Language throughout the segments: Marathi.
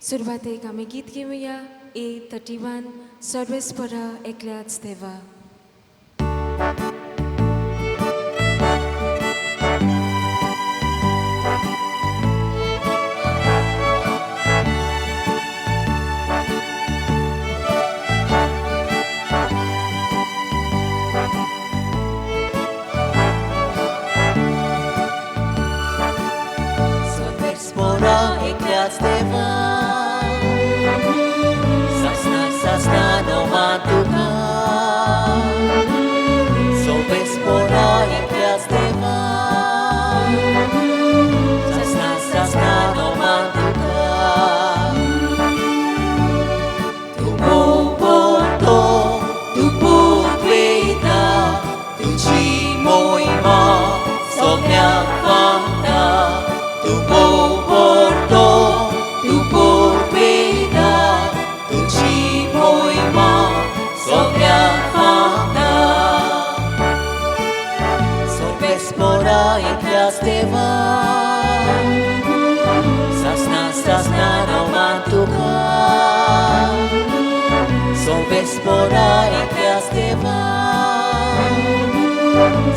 सुरवातेक आमी गीत घेवया A31 सर्वेस्परा एकल्याच देवा. Spora ekliac Deva, sasna no matuka. Sobe spora ekliac Deva, sasna no matuka. Tu boboto, tu budweta, tu chimoima, somnia fanta. Tu bobordo, tu bobeda, tu chimoima, somnia fanta. Sorbespora ekliac Deva, sasna no matuka. Sorbespora ekliac Deva,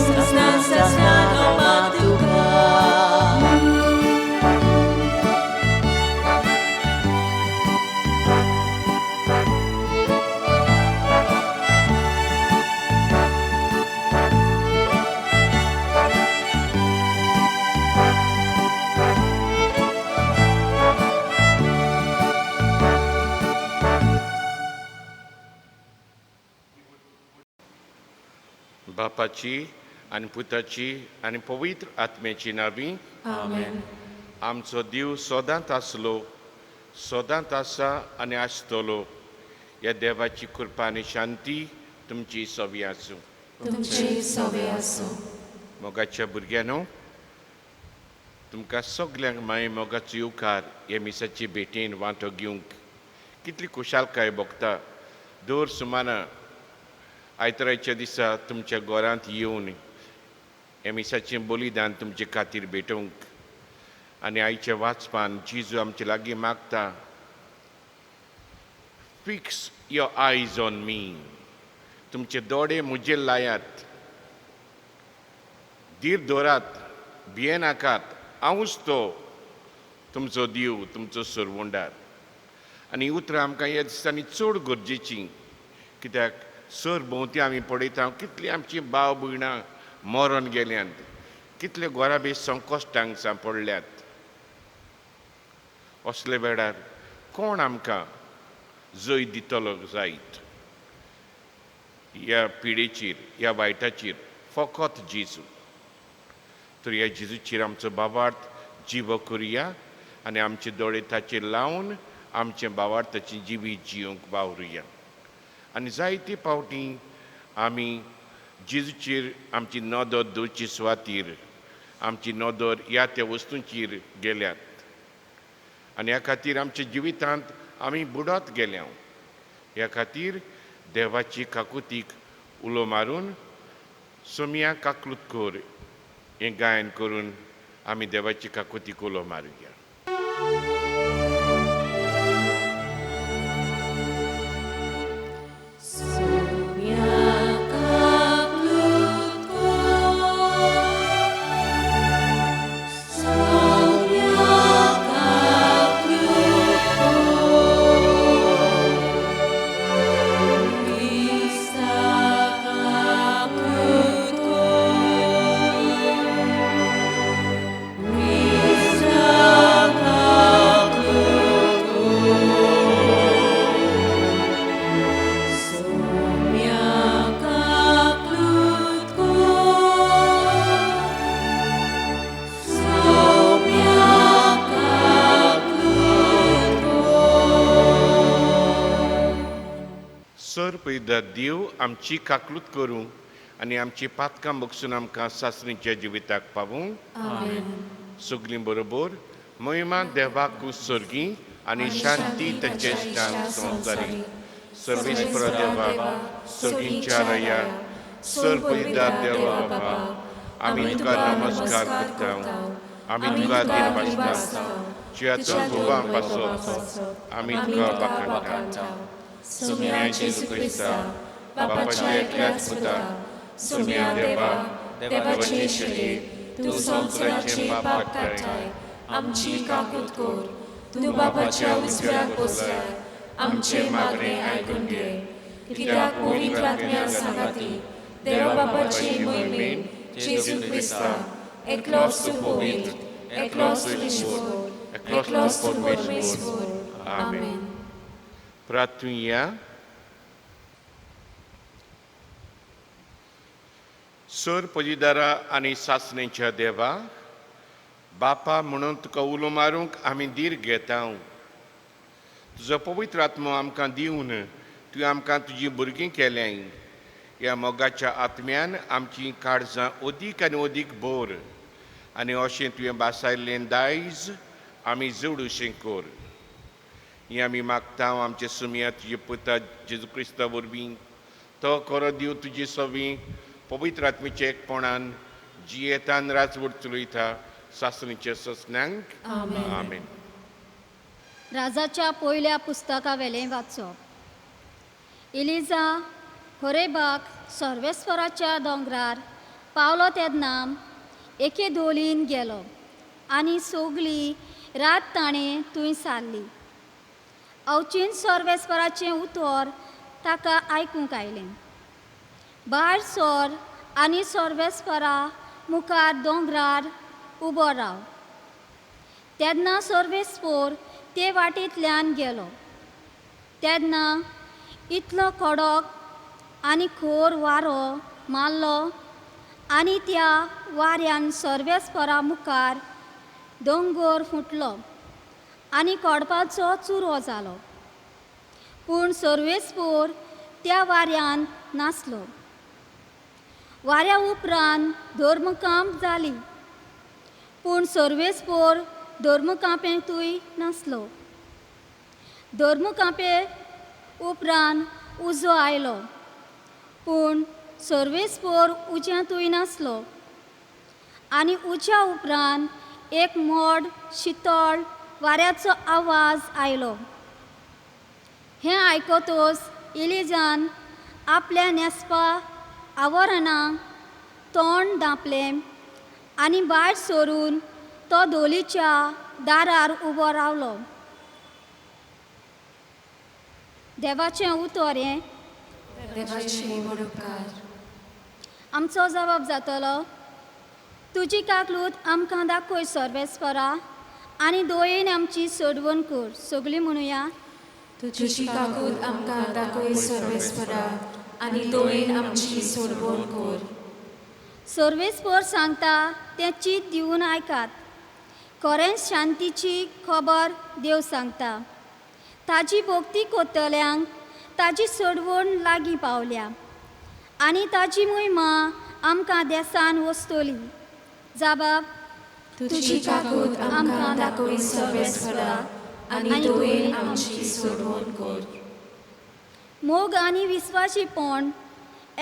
sasna no matuka. बापाची आणि पुताची आणि पवित्र आत्म्याची नावी आमेन. आमचो देव सदांच आसलो, सदांच आसा आनी आसतलो. ह्या देवाची कृपा आनी शांती तुमची सवी आसूं. तुमचे सवे आसो. मोगाच्या भुरग्यांनो, तुमकां सगल्यांक मागीर मोगाचो येवकार हे मिसाची भेटेन वांटो घेवंक कितली खुशालकाय भोगता. दर सुमार आयताराच्या दिसा तुमच्या घरांत येवन हे मिसाचें बलिदान तुमचे खातीर भेटोवंक आनी आयच्या वाचपान जेजू आमचे लागीं मागता, फिक्स युअर आयज ऑन मी. तुमचे दोळे म्हजेर लायात, धीर दवरात, भिये नाकात. हांवूच तो तुमचो देव, तुमचो सरवंडार. आनी उतरां आमकां ह्या दिसांनी चड गरजेचीं, कित्याक सर भोंवती आमी पळयता कितलीं आमचीं भाव भयणां मरोन गेल्यांत, कितले घोराबे संकश्टांक सांपडल्यात. असले वेळार कोण आमकां जय दितलो जायत ह्या पिडेचेर, ह्या वायटाचेर? फकत जेजू. तर ह्या जेजूचेर आमचो भावार्थ जिवो करुया आनी आमचे दोळे ताचेर लावन आमचे भावार्थाची जिवीत जियोंक वावरुया. आनी जायते फावटी आमी जेजूचेर आमची नदर दवरचे सुवातेर आमची नदर ह्या त्या वस्तूंचेर गेल्यात आनी ह्या खातीर आमच्या जिवितांत आमी बुडत गेल्या. ह्या खातीर देवाची काकुतीक उलो मारून सोम्या काकलूत कर हें गायन करून आमी देवाची काकुतीक उलो मारुया. सर पळयता देव आमची काकलूत करूं आनी आमची पातकां बगसून आमकां सासणीच्या जिविताक पावूं. सगलीं बरोबर महिमा देवाक सर्गी आनी शांती ताचे इश्टांक संवसारी. सर्वेस्परा देवा, सगळींच्या रया, सर पळयता देवा बाबा, आमी तुका नमस्कार करता आमी तुका दिनवासता तुझ्या तुवा पासो आमी तुका बाखणटा सुम्या जेजू क्रिस्ता बापाच्या एकल्याच पुता सुम्या देवा देवाचे शरीर तू संसाराचे पाप काडटाय आमची काकूत कोर तू बापाच्या उजव्याक बसल्यार आमचे मागणे आयकून घे कित्याक पवित्र आत्म्या सांगाती देवा बापाचे मोहिमेन जेजू क्रिस्ता एकलोच तू पवित्र एकलोच तू ईश्वर एकलोच तू परमेश्वर आमेन. प्रार्थूया. सर पजिदारा आनी सासणेच्या देवा बापा म्हणून तुका उलो मारूंक आमी धीर घेता. तुजो पवित्र आत्मो आमकां दिवन तुवें आमकां तुजीं भुरगीं केल्याय. ह्या मोगाच्या आत्म्यान आमचीं काळजां अदीक आनी अदीक बोर आनी अशें तुवें बासायल्लें दायज आमी जवडुशें कोर. हें आमी मागता आमचे सुम्या तुजे पुता जेजू क्रिस्ता वरवीं. तो खरो दिव तुजी सवी पवित्र आत्मेच्या एकपणान जियेतान राजवट चलयता सासणेच्या ससण्यांक आमेन. राजाच्या पयल्या पुस्तका वेलें वाचप. इलिजा होरेबाक सर्वेस्वराच्या दोंगरार पावलो तेन्ना एके धोलीन गेलो आनी सगळी रात ताणें थंय सारली. अवचीन सर्वेस्वराचें उतर ताका आयकूंक आयलें. भायर सर आनी सर्वेस्वरा मुखार दोंगरार उबो राव. तेन्ना सर्वेस्वर ते वाटेंतल्यान गेलो. तेन्ना इतलो कडक आनी खोर वारो मारलो आनी त्या वाऱ्यान सर्वेस्वरा मुखार दोंगर फुटलो आनी कडपाचो चुरो जालो. पूण सर्वेस्वर त्या वाऱ्यान नासलो. वाऱ्या उपरांत धर्मकांप जाली पूण सर्वेस्वर धर्मकांपेंतूय नासलो. धर्मकांपे उपरांत उजो आयलो पूण सर्वेस्वर उज्यांतूय नासलो. आनी उज्या उपरांत एक मोड शितळ वाऱ्याचो आवाज आयलो. हें आयकतोच इलिजान आपल्या न्हेसपा आवरणांक तोंड धांपलें आनी भायर सरून तो धोलीच्या दारार उबो रावलो. देवाचें उतर हें देवाचे उपकार. आमचो जबाब जातलो तुजी काकलूत आमकां दाखय सर्वेस्वरा आनी दोयेन आमची सोडवण कर. सगळीं म्हणुया. तुजी काकूत आमकां दाखय सर्वेस्वरा आनी दोळेन आमची सोडवण कर. सर्वेस्वर सांगता तें चीत दिवन आयकात. खरेंच शांतीची खबर देव सांगता. ताजी भक्ती कोत्तल्यांक ताजी सोडवण लागीं पावल्या आनी ताजी महिमा आमकां देसान वस्तली. जबाब. तुजी काकूत आमकां दाखय सर्वेस्वरा आनी दोळेन आमची सोडवण कर. मोग आनी विस्वाशीपण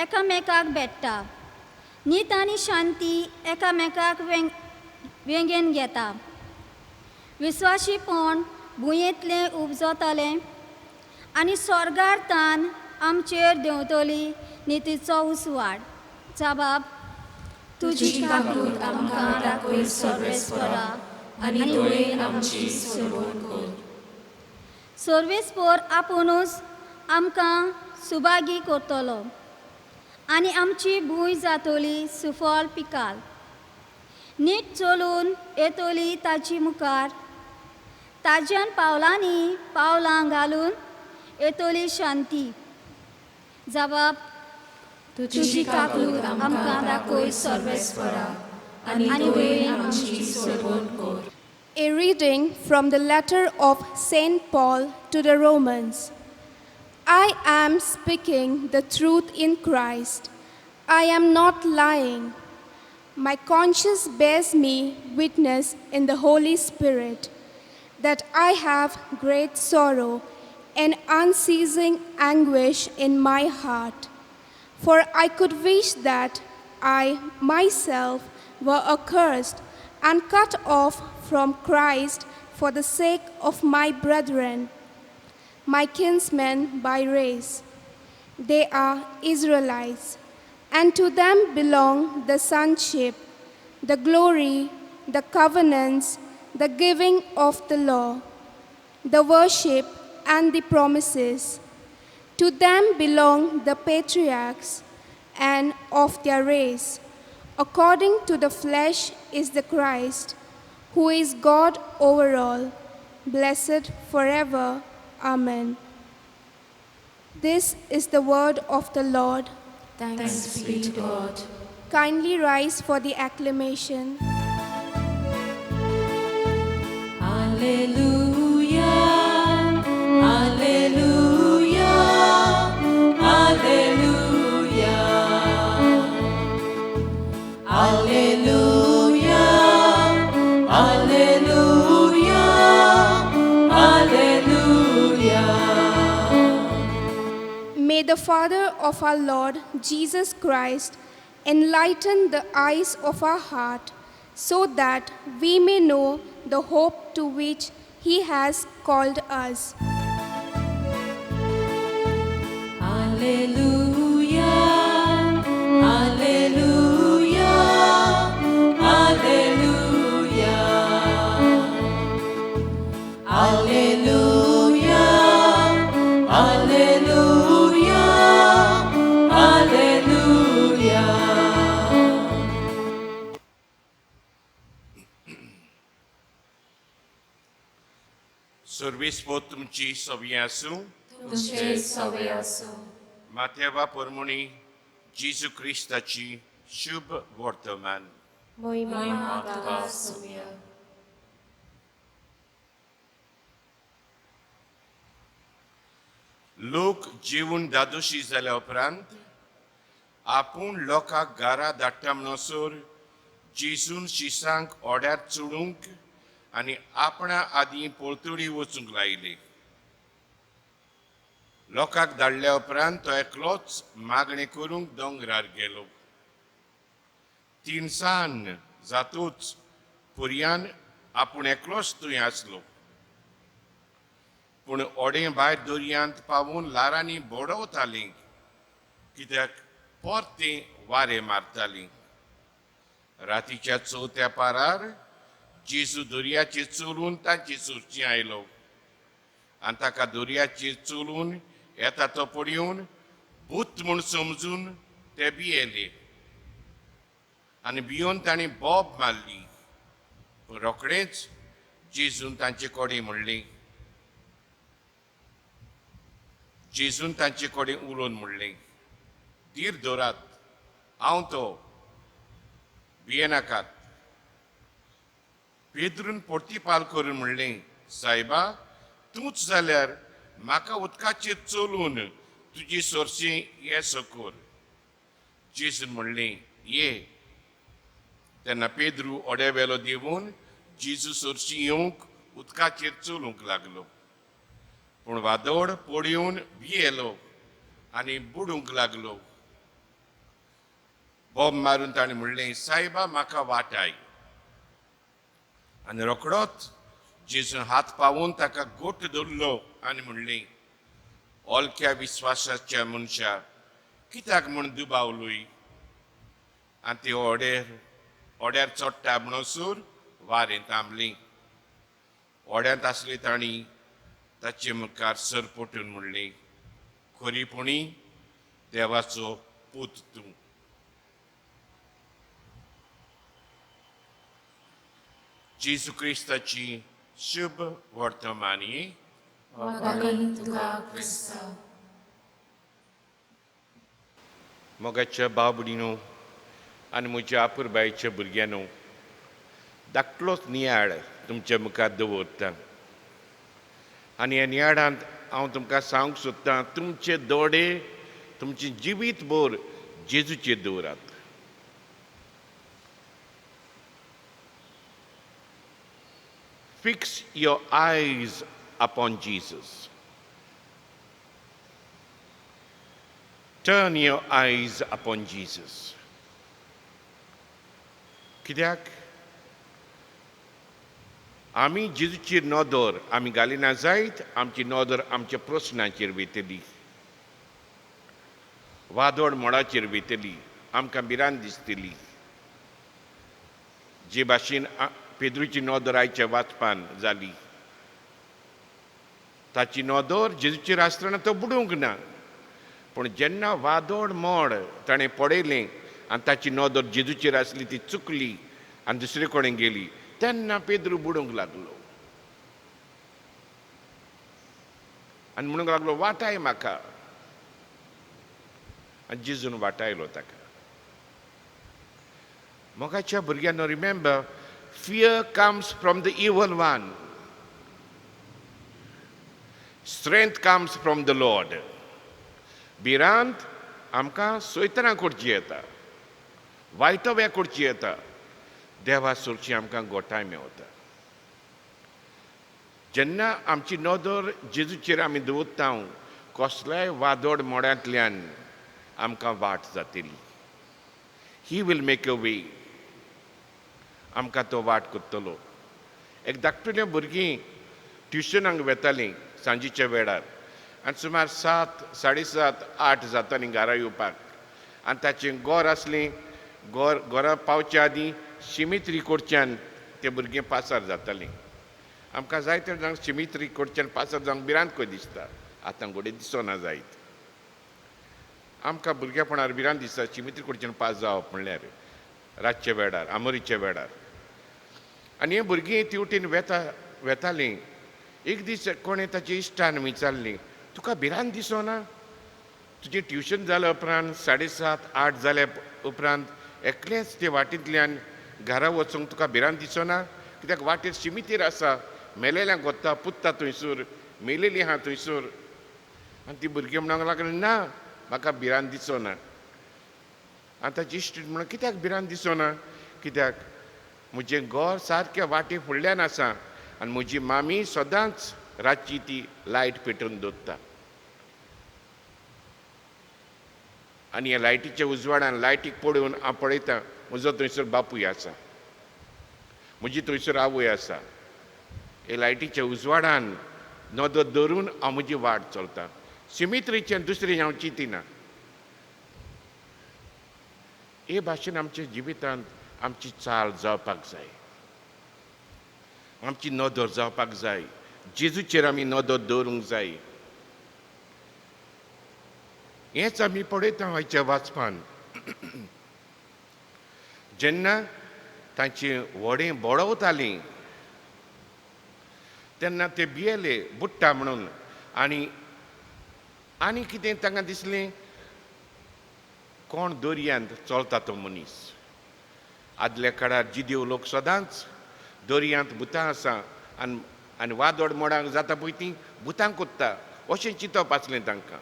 एकामेकाक भेटता. न्हीद आनी शांती एकामेकाक वेंगेन घेता. विस्वाशीपण भुंयेंतलें उपजतलें आनी स्वर्गार तान आमचेर देंवतली नितीचो उसवाड. जबाब. तुजी काकूत आमकां दाखय सर्वेस्वरा आनी दोळेन आमची सोडवण कर. सर्वेस्वर आपुणूच आमकां सुभागी करतलो आनी आमची भूंय जातली सुफल पिकाल. नीट चलून येतली ताची मुखार. ताज्यान पावलांनी पावलां घालून येतली शांती. जबाब. तुजी काकूत आमकां दाखय सर्वेस्वरा आनी दोळेन आमची सोडवण कर. A reading from the letter of St. Paul to the Romans. I am speaking the truth in Christ. I am not lying. My conscience bears me witness in the Holy Spirit that I have great sorrow and unceasing anguish in my heart. For I could wish that I myself were accursed and cut off from Christ for the sake of my brethren, my kinsmen by race. They are Israelites, and to them belong the sonship, the glory, the covenants, the giving of the law, the worship, and the promises. To them belong the patriarchs, and of their race, according to the flesh, is the Christ, who is God over all, blessed forever. Amen. This is the word of the Lord. Thanks be to God. Kindly rise for the acclamation. Alleluia, Alleluia, Alleluia, Alleluia, Alleluia, Alleluia. May the Father of our Lord Jesus Christ enlighten the eyes of our heart, so that we may know the hope to which He has called us. Alleluia, Alleluia, Alleluia, Alleluia, Alleluia, Alleluia. सर्वेस्पो तुमची सवय आसूं. तुमचे सवय असो. माथेवा पोरमुणी जेजू क्रिस्ताची शुभ वर्तमान. महिमा तुका आसूं. लोक जेवून दादोशी जाल्या उपरांत आपूण लोकांक घरा धाडटा म्हणसर जेजून शिसांक ओड्यार चडूंक आनी आपणा आदीं पोर्तुडी वचूंक लायली. लोकांक धाडल्या उपरांत तो एकलोच मागणी करूंक दोंगरार गेलो. तिनसांज जातूच पुर्यान आपूण एकलोच थंय आसलो. पूण ओडे भायर दर्यांत पावून लारांनी बोडवतालीं, कित्याक परतें वारें मारतालीं. रातीच्या चवथ्या पारार जेजू दर्याचेर चलून तांचे सुरची आयलो, आनी ताका दर्याचेर चलून येता तो पळयोवन भूत म्हूण समजून ते भियेले आनी भियोन तांणी बोब मारली. पूण रोखडेंच जेजून तांचे कडेन म्हणलें, जेजून तांचे कडेन उलोवन म्हणलें, धीर दवरात, हांव तो, भियेनाकात. पेद्रून पोर्तिपाल करून म्हणलें, सायबा, तूंच जाल्यार म्हाका उदकाचेर चलून तुजी सोरचें येसो कर. जेजून म्हणलें, ये. तेन्ना पेद्रू ओड्यावेलो देंवून जेजू सोरची येवंक उदकाचेर चलूंक लागलो. पूण वादळ पळयोवन भियेलो आनी बुडूंक लागलो. बोब मारून ताणें म्हणलें, सायबा, म्हाका वाटाय. आनी रोखडोच जेजून हात पावून ताका घोट धरलो आनी म्हणलें, ओलक्या विस्वासाच्या मनशा, कित्याक म्हूण दुबावलोय? आनी ते ओड्यार चोडटा म्हणसर वारें थांबलें. ओड्यांत आसले तांणी ताचे मुखार सरपटून म्हणलें, खरीपणी देवाचो पूत तूं. जेजू क्रिस्ताची शुभ वर्तमानी. वखणी तुका क्रिस्ता. मोगाच्या बाबडीनो आनी म्हज्या आपुरबायेच्या भुरग्यानो, धाकटलोच नियाळ तुमच्या मुखार दवरता. आनी ह्या नियाळांत हांव तुमकां सांगूंक सोदतां, तुमचे दोळे तुमचे जिवीत भर जेजूचेर दवरात. Fix your eyes upon Jesus. Turn your eyes upon Jesus. कित्याक आमी जेजूची नदर आमी घालिना जायत आमची नदर आमच्या प्रस्नाचेर वयतली, वादोड मोडाचेर वयतली, आमकां भिरांत दिसतली. जे भाशेन पेद्रूची नदर आयच्या वाचपान जाली, ताची नदर जेजूचेर आसतना तो बुडूंक ना. पूण जेन्ना वादोड मोड ताणें पडयलें आनी ताची नदर जेजूचेर आसली ती चुकली आनी दुसरे कडेन गेली, तेन्ना पेद्रू बुडूंक लागलो आनी म्हणूंक लागलो वाटाय म्हाका. आनी जेजून वाटायलो ताका. मोगाच्या भुरग्यांनो, remember, fear comes from the evil one. Strength comes from the Lord. भिरांत आमकां सोयतनां करची येता, वायटव्या करची येता, देवा सोडची आमकां गोठाय मेवता. जेन्ना आमची नदर जेजूचेर आमी दवरता, कसल्याय वादोड मोड्यांतल्यान आमकां वाट जातली. ही वील मेक अ वे. आमकां तो वाट करतलो. एक धाकटुलें भुरगीं ट्युशनाक वेतालीं सांजेच्या वेळार आनी सुमार 7, 7:30, 8 जातालीं घरा येवपाक. आनी ताचें गोर आसलें. घरा पावच्या आदीं शिमित्री कडच्यान तें भुरगें पासार जातालें. आमकां जायते जांक शिमित्री कडच्यान पासार जावंक भिरांत कशें दिसता. आतां घोडे दिसना जायत. आमकां भुरगेपणार भिरांत दिसता शिमित्री कडच्यान पास जावप म्हणल्यार रातच्या वेळार, आमोरीच्या वेळार. आनी हें भुरगीं तेवटेन वेतालीं. एक दीस कोणें ताचे इश्टान विचारलें, तुका भिरांत दिसना? तुजें ट्युशन जाल्या उपरांत 7:30, 8 जाल्या उपरांत एकलेंच ते वाटेंतल्यान घरा वचूंक तुका भिरांत दिसना? कित्याक वाटेर शिमितीर आसा, मेलेल्यांक वता, पुत्ता थंयसर, मेलेलीं आहा थंयसर. आनी ती भुरगीं म्हणूंक लागली, ना म्हाका भिरांत दिसना. आनी ताची इश्ट म्हणून, कित्याक भिरांत दिसना? कित्याक म्हजें घर सारकें वाटे फुडल्यान आसा आनी म्हजी मामी सदांच रातची ती लायट पेटोवन दवरता. आनी ह्या लायटीच्या उजवाडान लायटीक पळोवन हांव पळयतां म्हजो थंयसर बापूय आसा, म्हजी थंयसर आवय आसा. हे लायटीच्या उजवाडान नदर धरून हांव म्हजी वाट चलतां. शिमित्रीचें दुसरें हांव चिंतिना. हे भाशेन आमच्या जिवितांत आमची चाल जावपाक जाय, आमची नदर जावपाक जाय. जेजूचेर आमी नदर दवरूंक जाय. हेंच आमी पळयता आयच्या वाचपान. जेन्ना तांचें व्हडें बडवतालीं तेन्ना ते भियेले बुडटा म्हणून. आनी कितें तांकां दिसलें, कोण दर्यांत चलता तो मनीस. आदल्या काळार जिदेव लोक सदांच दर्यांत भुतां आसा आनी वादोड मोडाक जाता पळय तीं भुतां कोत्ता अशें चिंतप आसलें तांकां.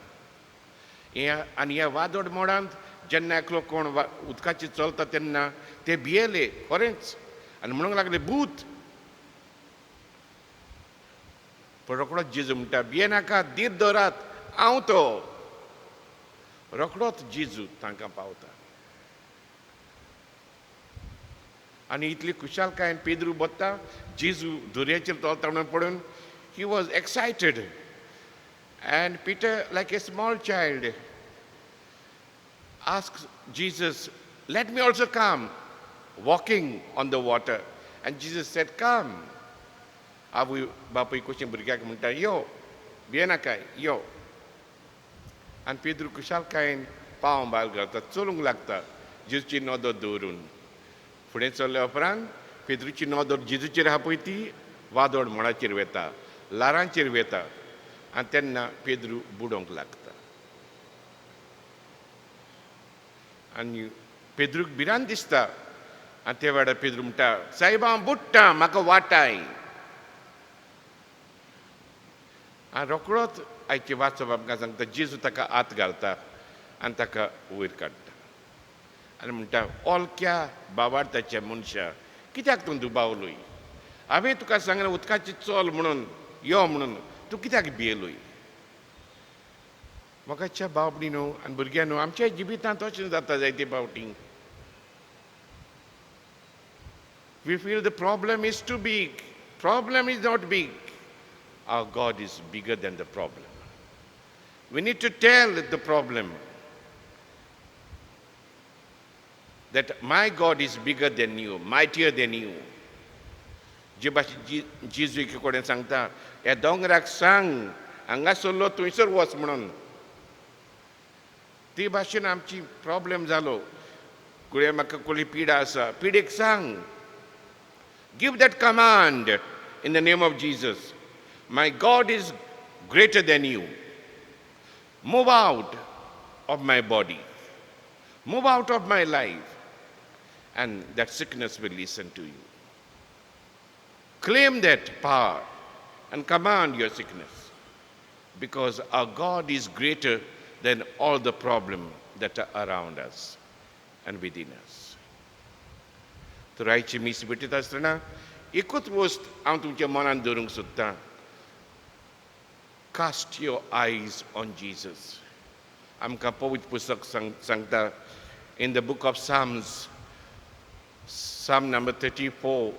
आनी ह्या वादोड मोडांत जेन्ना एकलो कोण उदकाचेर चलता तेन्ना ते भियेले खरेंच आनी म्हणूंक लागले भूत. पूण रोखडोच जेजू म्हणटा, भियेनाका, धीर धरात, हांव तो. रोखडोच जेजू तांकां पावता. आनी इतली खुशालकायेन पेद्रू बसता, जेजू दर्याचेर चलता म्हणून पळोवन he was excited. And Peter, like a small child, asks Jesus, let me also come, walking on the water. And Jesus said, come. आवय बापूय कशें भुरग्याक म्हणटा, यो, भियेनाकाय, यो. आनी पेद्रू खुशालकायेन पांव भायर घालता, चलूंक लागता जेजूची नदर दवरून. फुडें चल्ल्या उपरांत पेद्रूची नदर जेजूचेर आहा पळय ती वादोड मोडाचेर वेता, लारांचेर वेता. आनी तेन्ना पेद्रू बुडोंक लागता. आनी पेद्रूक भिरांत दिसता. आनी त्या वेळार पेद्रू म्हणटा, सायबा हांव बुडटा, म्हाका वाटाय. आनी रोखडोच आयचे वाचप आमकां सांगता, जेजू ताका हात घालता आनी ताका वयर काडटा. आनी म्हणटा, ओलक्या बावार्थाच्या मनशा, कित्याक तूं दुबावलोय? हांवें तुका सांगलें उदकाचेर चल म्हणून, यो म्हणून, तूं कित्याक भियेलोय? मोगाच्या बाबडीनो आनी भुरग्यांनो, आमच्या जिवितांत अशें जाता जायते फावटी. We feel the problem is too big. Problem is not big. Our God is bigger than the problem. We need to tell the problem that my God is bigger than you, mightier than you. जे भाशेन जेजुईक कोणें सांगता ह्या दोंगराक सांग हांगा सरलो थंयसर वच म्हणून. ते भाशेन आमची प्रॉब्लेम जालो. कुळे म्हाका कसली पिडा आसा, पिडेक सांग. Give that command in the name of Jesus. My God is greater than you. Move out of my body. Move out of my life. And that sickness will listen to you. Claim that power and command your sickness. Because our God is greater than all the problems that are around us and within us. तर आयची मीस भेटत आसतना एकूच वस्त हांव तुमच्या मनान दवरूंक सोदतां. Cast your eyes on Jesus. आमकां पवित्र पुस्तक सांगता in the book of Psalms, Psalm number 34,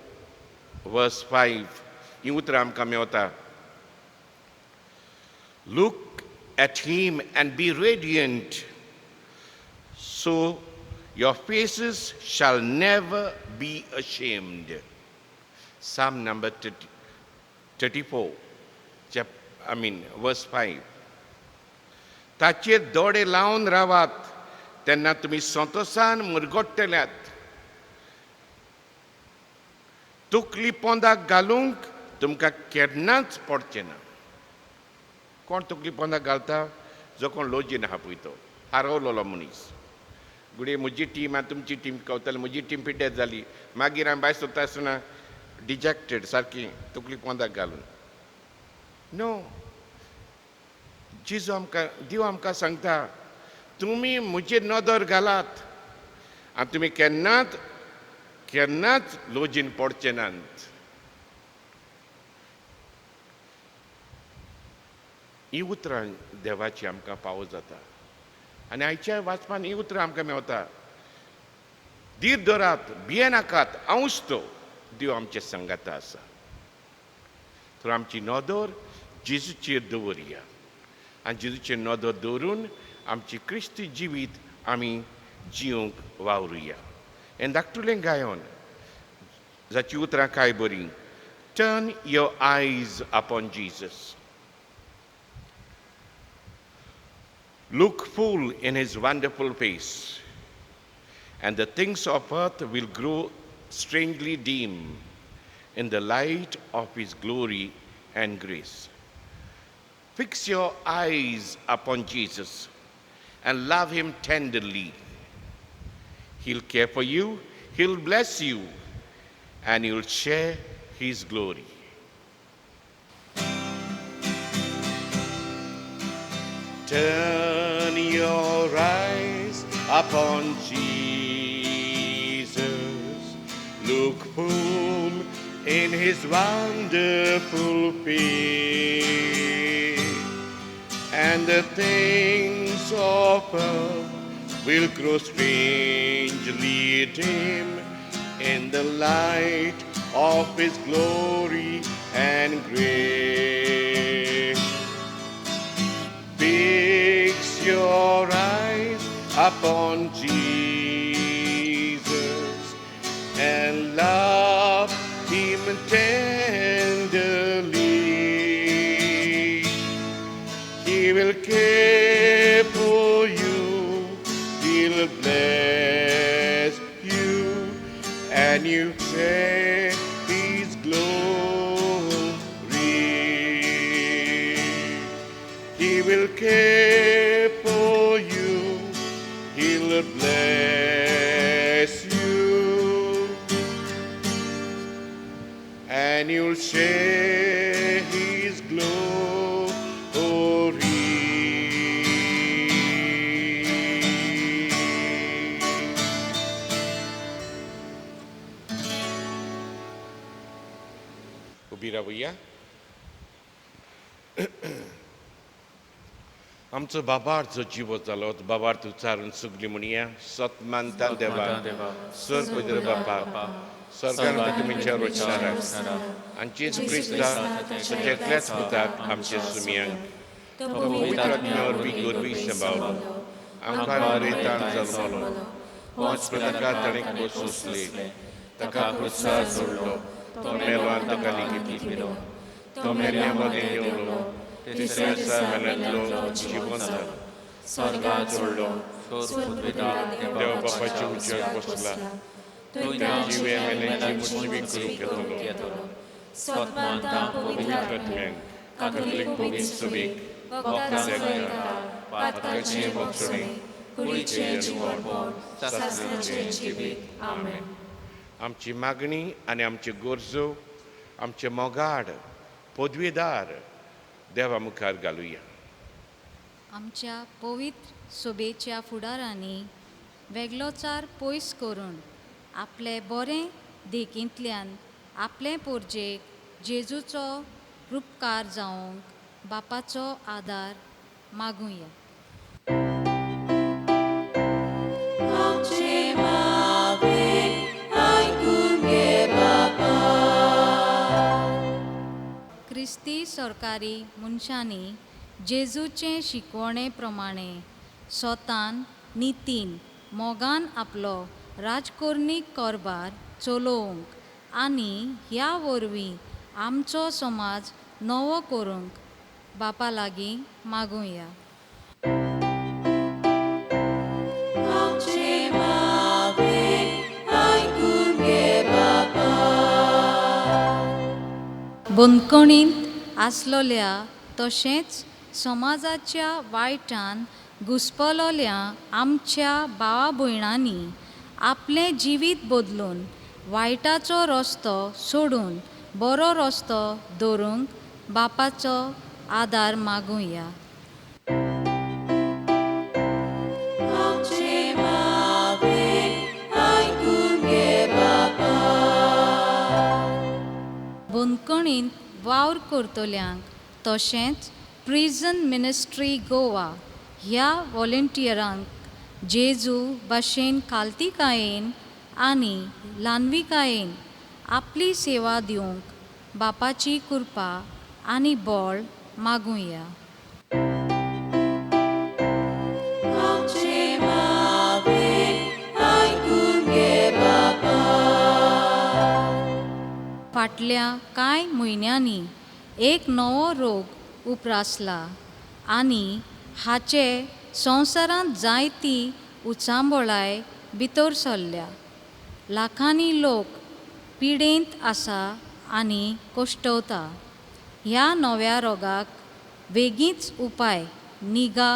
verse 5, ही उतरां आमकां Mewat. Look at him and be radiant, so your faces shall never be ashamed. Psalm number 34, verse 5. ताचेर दोळे लावन रावात तेन्ना तुमी संतोषान मुरगोडटल्यात. तकली पोंदाक घालूंक तुमकां केन्नाच पडचें ना. कोण तकली पोंदाक घालता? जो कोण लोजीन आहा पळय तो, हारवलोलो मनीस. गुडे म्हजी टीम आनी तुमची टीम कवताली, म्हजी टीम पिड्ड्यार जाली. मागीर हांव भायर सरता आसतना डिजेक्टेड सारकी तकली पोंदाक घालून. नो, जेजू आमकां, देव आमकां सांगता तुमी म्हजेर नदर घालात आनी तुमी केन्नाच लोजीन पडचे नात. ही उतरां देवाची आमकां पावो जाता. आनी आयच्या वाचपान ही उतरां आमकां मेवता. धीर धरात, भिये नाकात, हांवूच तो. देव आमचे संगाता आसा. तर आमची नदर जेजूचेर दवरया आनी जेजूचेर नदर दवरून आमची क्रिस्ती जिवीत आमी जिवंक वावरुया. हें धाकटुलें गायन जाची उतरां काय बरीं. Turn your eyes upon Jesus. Look full in his wonderful face, and the things of earth will grow strangely dim in the light of his glory and grace. Fix your eyes upon Jesus and love him tenderly. He'll care for you, he'll bless you, and you'll share his glory. Turn your eyes upon Jesus. Look full in his wonderful face, and the things of earth will grow strangely dim in the light of his glory and grace. Fix your eyes upon Jesus and love him tenderly. He will care for you, he'll bless you, and you share his glory. He will care for you, he'll bless you, and you'll share his glory. उभी राहूया. आमचो बाबार जो जिवो जालो बाबार उच्चारून सुगली म्हणया. सतमानता देवा, स्वर पवित्र बापा, स्वर्गांत तुमच्या रचणारा आनी जेजू क्रिस्ता तुझ्या एकल्याच पुताक आमचे सुमयांक तो पवित्र आत्म्या वरवीं गोरवी सांबाळलो आमकां रेतान जल्मलो पोंच पिलाका ताणें सोंसले ताका क्रुसार सोडलो तो मेलो आनी ताका लेगीत लिपलो तो मेल्या मदें येवलो तिसऱ्या दिसा मेल्यांतलो जिवंत जालो स्वर्गांत चोडलो देवा बापाच्या उज्याक बसला त्या जिवे मेल्यांची मुर्ती करूंक येतलो पवित्र आत्म्यांक कातोलीक पवित्र सभेक पातकाचे मोक्षणे कुडीचे जीवन शास्त्राचे जिवीत आमेन. आमची मागणी आनी आमच्यो गरजो आमचे मोगाड पदवीदार देवा मुखार घालुया. आमच्या पवित्र सभेच्या फुडारांनी वेगळोचार पयस करून आपले बरें देखींतल्यान आपले पोरजेक जेजूचो उपकार जावंक बापाचो आदार मागुया. क्रिस्ती सरकारी मनशांनी जेजूचे शिकवणे प्रमाणे स्वतान नितीन मोगान आपलो राजकोरणीक कारबार चलोवंक आनी ह्या वरवीं आमचो समाज नवो करूंक बापा लागीं मागुया. बंदखणींत आसलोल्या तशेंच समाजाच्या वायटान घुस्पलोल्या आमच्या भावा भयणांनी आपलें जिवीत बदलून वायटाचो रस्तो सोडून बरो रस्तो दवरूंक बापाचो आदार मागुया. बंदखणींत वावर करतल्यांक तशेंच प्रिजन मिनिस्ट्री गोवा ह्या व्हॉलंटियरांक जेजू भाशेन खालतीकायेन आनी ल्हानविकायेन आपली सेवा दिवंक बापाची कृपा आनी बळ मागुया. फाटल्या कांय म्हयन्यांनी एक नवो रोग उप्रासला आनी हाचे संवसारांत जायती उचांबळाय भितर सरल्या. लाखांनी लोक पिडेंत आसा आनी कश्टवता. ह्या नव्या रोगाक बेगीच उपाय निगा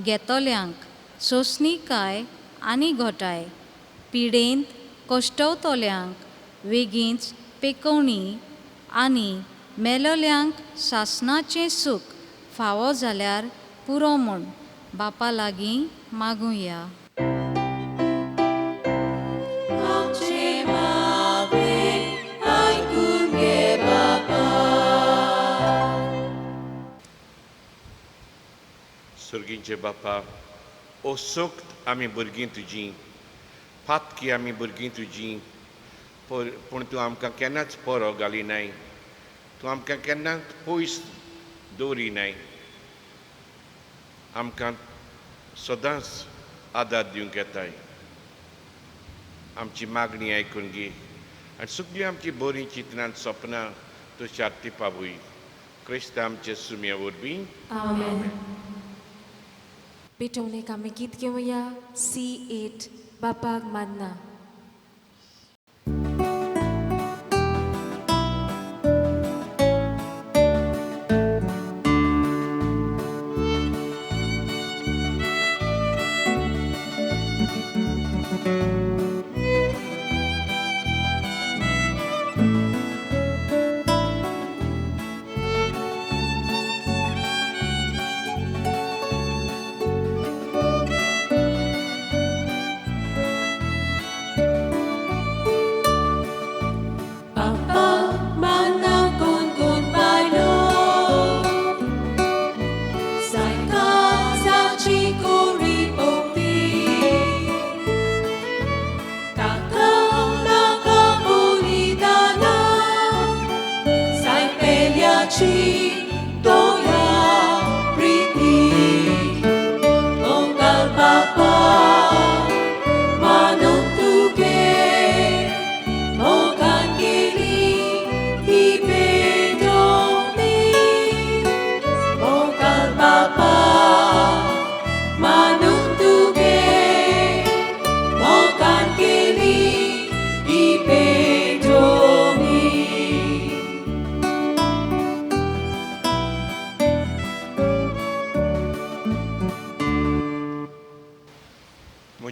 घेतल्यांक सोंसणीकाय आनी घोटाय पिडेंत कश्टवतल्यांक बेगीच पेकवणी आनी मेलल्यांक सासणाचें सूख फावो जाल्यार पुरो म्हूण बापा लागीं मागुया. सुर्गींचे बापा ओसोक्त आमी भुरगीं तुजीं फातकी आमी भुरगीं तुजीं पूण तूं आमकां केन्नाच परो घालिनाय तूं आमकां केन्नाच पयस दवरिनाय आमकां सदांच आदार दिवंक येताय. आमची मागणी आयकून घे आनी सगळीं आमची बरीं चिंतनां सपनां तूं शांती पावय. क्रिस्त आमचे सुम्या वरवीं आमेन. पेटवणेक आमी गीत घेवया C8 बापाक मानना.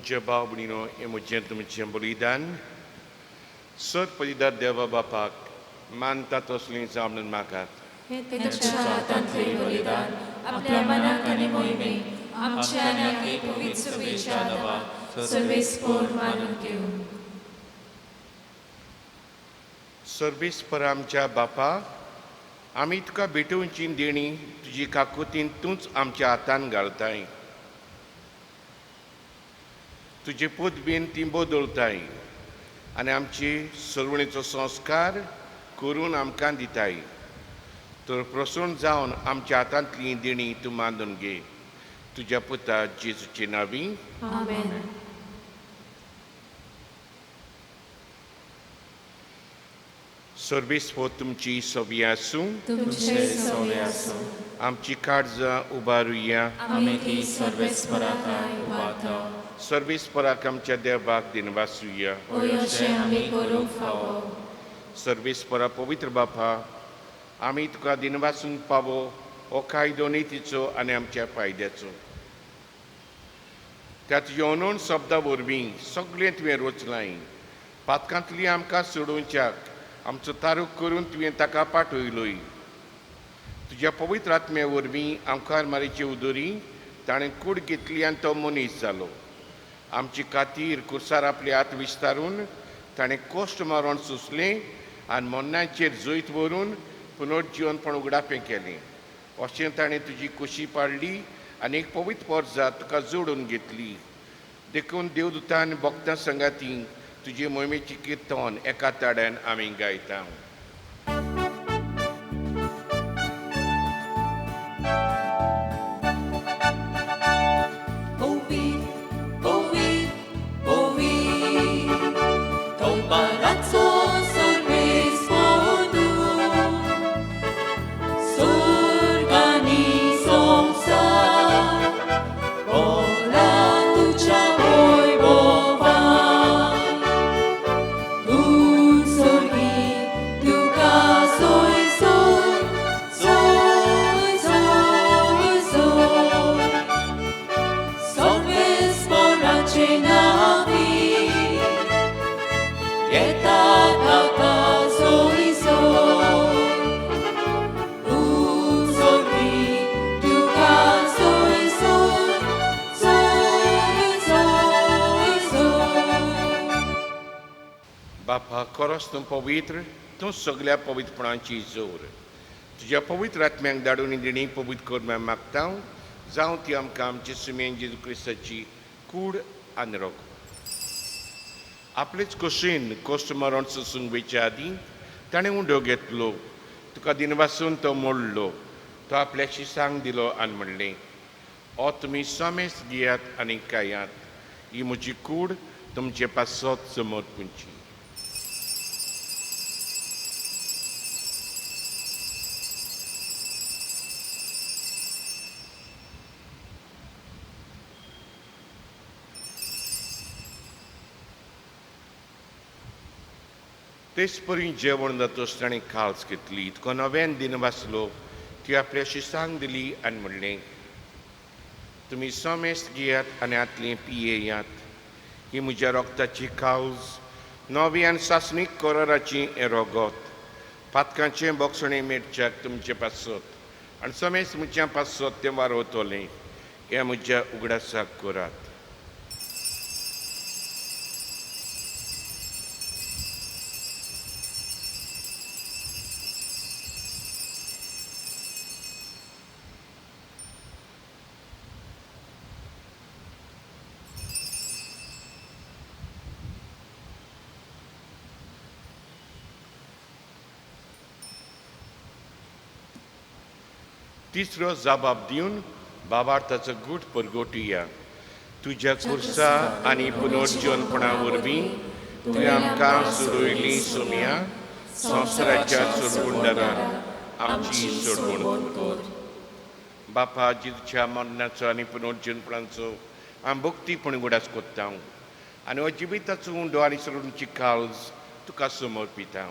मुझे भाव भयणीनो हें म्हजें तुमचें बलिदान सत पळयतात देवा बापाक मानता तसलीं जावन म्हाका हे तेच्या हातांतले बलिदान आपल्या मनाक आनी मोहिमेक आमच्या आनी पवित्र सभेच्या नांवान सर्वेस्पर मानून घेवं. सर्वेस्पर आमच्या बापा आमी तुका भेटोवची देणी तुजी काकुतीन तूंच आमच्या हातान घालताय. तुजे पोत बीन ती बदलताय आनी आमची सरवणेचो संस्कार करून आमकां दिताय. तर प्रसन्न जावन आमच्या हातांतली देणी तूं मानून घे. तुज्या पुता जेजूचे नांवी आमेन. सर्वेस्पर तुमची सवी आसूं. तुमचे सवय आसूं. आमची काळजां उबारुया. आमी ती सर्वेस्पराकाय उबारता. सर्वेस्पराक आमच्या देवाक दिनवासुया. अशें आमी करूंक फावो. सर्वेस्परा पवित्र बापा आमी तुका दिनवासूंक पावो हो कायदो नितीचो आनी आमच्या फायद्याचो. त्या तुज्या अनोन शब्दा वरवीं सगळें तुवें रचलाय. पातकांतली आमकां सोडोवच्याक आमचो तारूक करून तुवें ताका पाठयलोय. तुज्या पवित्र आत्म्या वरवीं आमकां मारीची उदोरी ताणें कूड घेतली आनी तो मनीस जालो. आमचे खातीर कुर्सार आपले हात विस्तारून ताणें कोश्ट मारून सुसलें आनी मन्नाचेर जैत व्हरून पुनर्जीवनपण उगडापें केलें. अशें ताणें तुजी कुशी पाडली आनी एक पवित्र पर्जा तुका जोडून घेतली. देखून देवदूतां आनी भक्तां संगाती तुजे मोहिमेची किर्तन एका ताड्यान आमी गायता. बापा खरोच तूं पवित्र. तूं सगळ्या पवित्रपणाची जोर. तुज्या पवित्र आत्म्याक धाडून देणी पवित्र कर मागता. जावं ती आमकां आमचे सुमेन जेजू क्रिस्ताची कूड आनी रोग. आपलेच कुशीन कोश्ट मारून सुसूंक वयच्या आदीं ताणें उंडो घेतलो. तुका दिनवासून तो मोडलो. तो आपल्या शिसांक दिलो आनी म्हणलें हो तुमी समेस घेयात आनी खायात. ही म्हजी कूड तुमचे पासत समर्पूंची. तेच परी जेवण जातच ताणें खास घेतली. तुका नव्यान दिन वाचलो. ती आपल्या शिसांक दिली आनी म्हणलें तुमी समेस्त घेयात आनी आतलें पियेयात. ही म्हज्या रोगताची कावज नवी आनी सासणीक कराराची हें रोगत. पातकांचें बोगसणें मेटच्याक तुमचें पासत आनी समेस्त म्हज्या पासत तें वारोवतलें. हें म्हज्या उगडासाक करात. तिसरो जबाब दिवन बाबार्थाचो गूट परगोटुया. तुज्या कुर्सा आनी पुनर्जीवनपणा वरवीं तुवें आमकां सोडयलीं सोम्या. संवसाराच्या सोडवणदारान आमची सोडवण कर. बापा जेजूच्या मरणाचो आनी पुनर्जीवनपणाचो हांव भक्तीपण उगडास कोत्ता आनी हो जिविताचो उंडो आनी सोडूंची काळज तुका समर्पिता.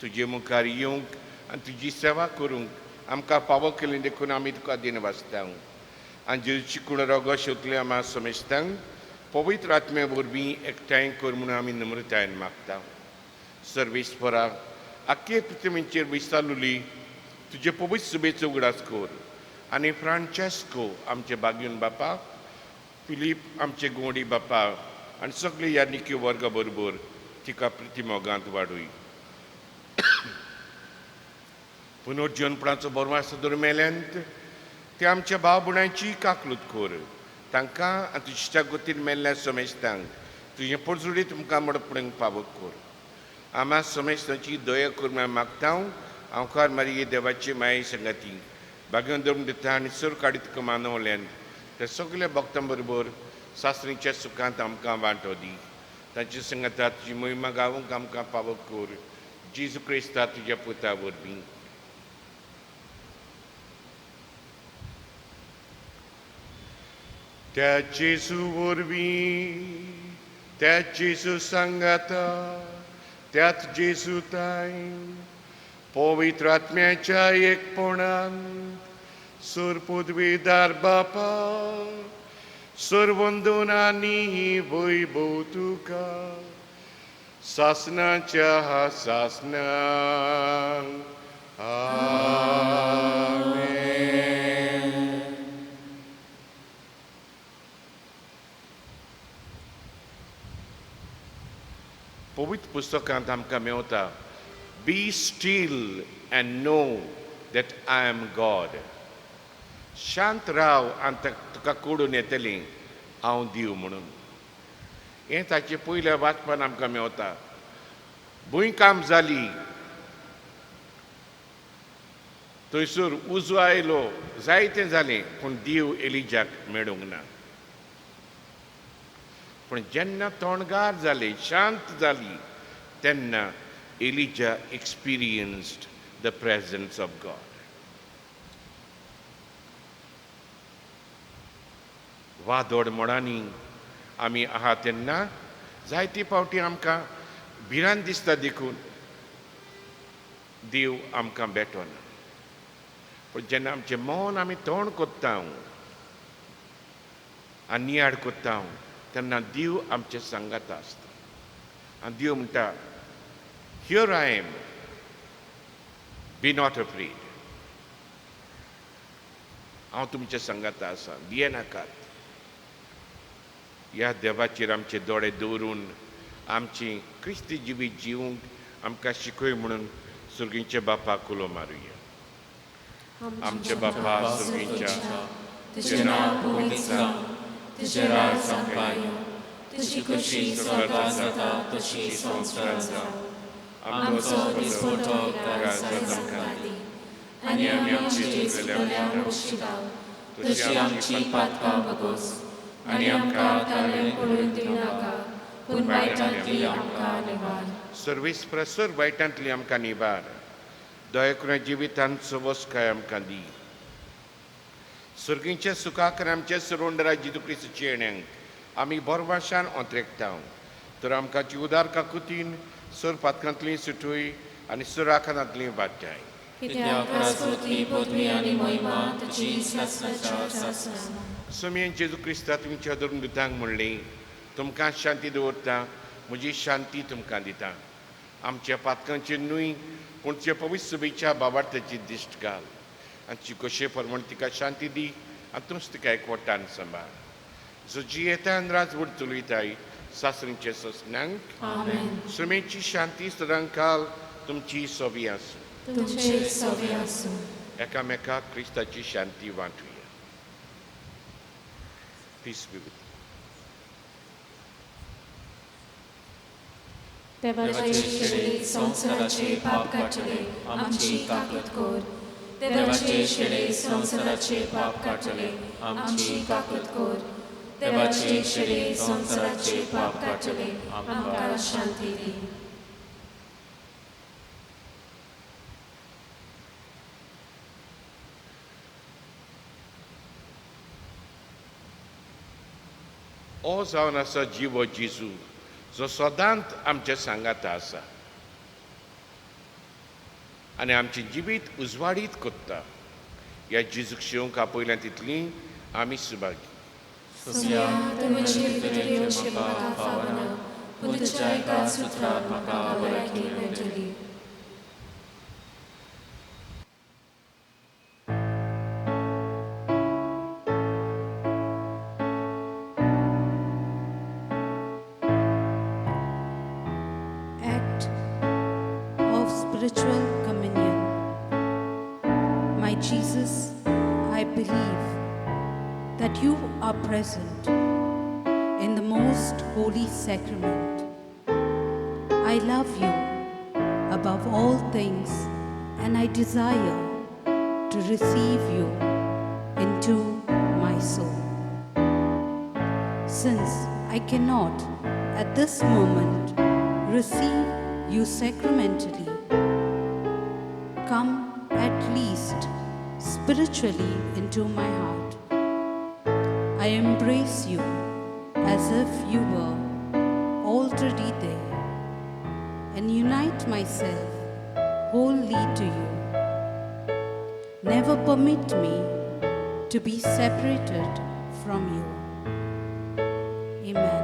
तुजे मुखार येवंक आनी तुजी सेवा करूंक आमकां पावो केलें देखून आमी तुका दिन वाचता. आनी जेजूची कूड रोगो शेवतले आमी समेस्तांक पवित्र आत्म्या वरवीं एकठांय कर म्हणून आमी नम्रतायेन मागता. सर्वेस्परा आख्खे पृथ्वीचेर विस्तारलेली तुजे पवित्र सभेचो उगडास कर आनी फ्रांचेस्को आमचे बागीन बापा, फिलीप आमचे गोंडी बापा आनी सगळे ह्या निक्यो वर्गा बरोबर तिका प्रतिमोगांत वाडूय. पुनर्जन्मपणाचो बरो आसा दरमेल्यांत ते आमच्या भाव भयणांची काकलूत कर. तांकां आनी तुज्या इश्टा गतीन मेल्ल्या समेस्तांक तुजें परजुडी तुमकां मडपणेक पावत कर. आम्हा समेस्तांची दया कर म्हूण मागता. हांवकार मारिये देवाची माये संगाती बागेवन धरून दिता आनी सर काडीत तुका मानवल्यान त्या सगळ्या भक्तां बरोबर सासणीच्या सुखांत आमकां वांटो दी. तांची संगता तुजी महिमा गावूंक आमकां पावत कर. जेजू क्रिस्ता तुज्या पुता वरवीं. त्या जेजू वरवीं, त्या जेजू सांगाता, त्याच जेजू ताईन पवित्र आत्म्याच्या एकपणान सर पदवीदार बापा, सर वंदनांनी वैभव तुका सासनाच्या सासनांक. आमेन. पवित्र पुस्तकांत आमकां मेवता, be still and know that I am God. शांत राव आनी तुका कळून येतलें हांव देव म्हणून. हें ताचे पयल्या वाचपान आमकां मेवता. भुंयकांप जाली, थंयसर उजो आयलो, जायतें जालें, पूण देव एलिजाक मेळूंक ना. पूण जेन्ना तोणगार जाले, शांत जाली, तेन्ना Elijah experienced the presence of God. वादोड मोडांनी आमी आहा तेन्ना जायते फावटी आमकां भिरांत दिसता देखून देव आमकां भेटना. पूण जेन्ना आमचें मन आमी तोंड कोत्ता आनी नियाड कोत्ता तेन्ना देव आमचे सांगात आसता. आनी देव म्हणटा, here I am, be not afraid. हांव तुमच्या सांगात आसा, भिये नाकात. ह्या देवाचेर आमचे दोळे दवरून आमची क्रिस्ती जिवीत जिवूंक आमकां शिकय म्हणून सुर्गीच्या बापाक उलो मारुया. आमचे बापा सुर्गीच्या, तुजें नांव पवित्र जावं, तुजें राज जावपा येवं, तुजी कशी स्वर्गांत जाता तशी संवसारांत जावं. आमचो दिसपट्टो कांय आमकां दी, आनी आमी आमची चुकलेल्यांक बक्षितां, तशी आमची पातकां बगोस, आनी आमकां तारण पडून दिवं नाका, पूण वायटांतली आमकां निवार. सर्वेस्परसर वायटांतली आमकां निवार. दया करून जिवितांत सवस्काय आमकां दी. सुर्गीच्या सुखाक आनी आमच्या सरोंडरा जेजू क्रिस्ताच्या येण्याक आमी बोरवाशान ओंत्रेकता. तर आमकां उदार काकुतीन सर पातकांतली सुटूय आनी सर आखानांतली वाडटाय. कित्याक स्तुती, पदवी आनी महिमा तुजी शास्त्राच्या आसा. समेन जेजू क्रिस्ता तुमच्या धरून दितांक म्हणलें, तुमकां शांती दवरता, म्हजी शांती तुमकां दिता. आमच्या पातकांचेर न्हय, पूण तुज्या पवित्र सभेच्या बाबार्थाची दिश्ट घाल. आनी ती कशे प्रमाण तिका शांती दी आनी तूंच तिका एकवटान सांबाळ. जो जी येता आनी राजवट चलयताय सासणीचे ससनांक समेची शांती सदांकाल तुमची सोबी आसूं. तुमचे सवे आसूं. एकामेकाक क्रिस्ताची शांती वांटुया. Peace be with you. देवाचे शेळे संवसाराचे पाप काटले आमची काकूत कोर. देवाचे शेळे संवसाराचे पाप काटले आमची काकूत कोर. देवाचे शेळे संवसाराचे पाप काटले आमकां शांती दी. हो जावन आसा जिवो जेजू, जो सदांच आमच्या सांगात आसा आनी आमचें जिवीत उजवाडीत कोत्ता. ह्या जेजूक शिवंक आपयल्या तितली आमी सुभागी. सगळ्या तुमचे तरेचे म्हाका पावना पूण तुज्या एका सुत्रांत म्हाका बळकी मेळटली. Act of spiritual communion. My Jesus, I believe that you are present in the most holy sacrament. I love you above all things and I desire to receive you into my soul. Since I cannot at this moment receive you sacramentally, come at least spiritually into my heart. I embrace you as if you were already there and unite myself wholly to you. Never permit me to be separated from you. Amen.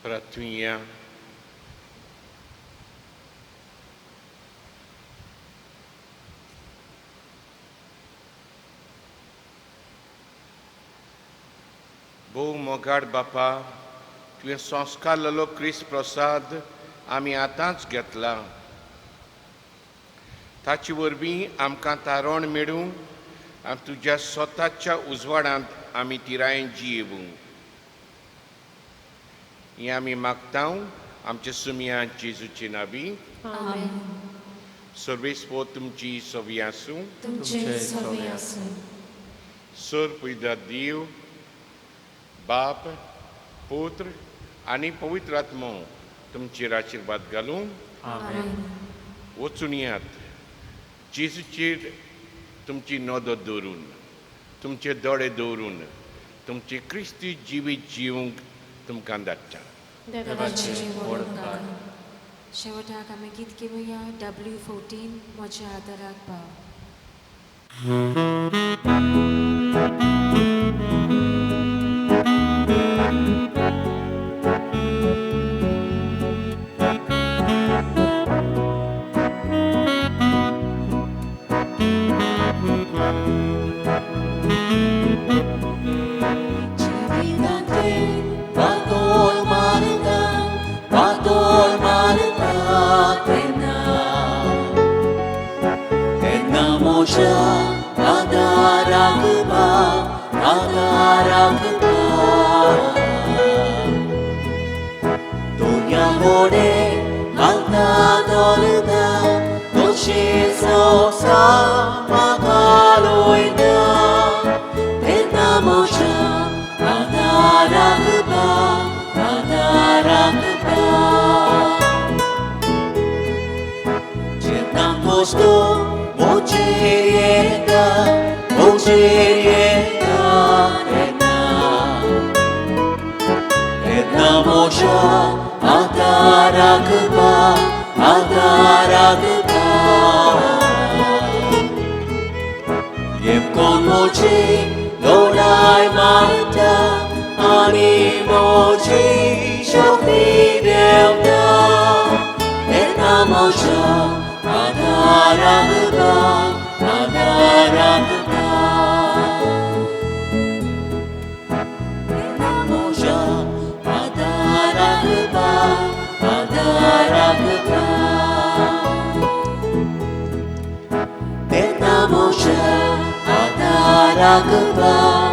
Pratvinha. भोव मोगाड बापा, तुवें संस्कारलेलो क्रिस्त प्रसाद आमी आतांच घेतला. ताचे वरवीं आमकां तारण मेळूं आनी तुज्या स्वताच्या उजवाडांत आमी तिरायेन जियेवूं. हें आमी मागतां आमच्या सुमया जेजूचे नांवी. सर्वेस्पो तुमची सोवी आसूं. सर पयदा देव, बाप, पुत्र आनी पवित्र आत्मो तुमचेर आशिर्वाद घालूं. वचून येयात. जेजूचेर तुमची नदर दवरून, तुमचे दोळे दवरून तुमचे क्रिस्ती जिवीत जिवंक तुमकां धाडटा. देवाचे वडणूक. शेवटाक आमी गीत घेवया W14 म्हज्या आदाराक पाव. Adarakuba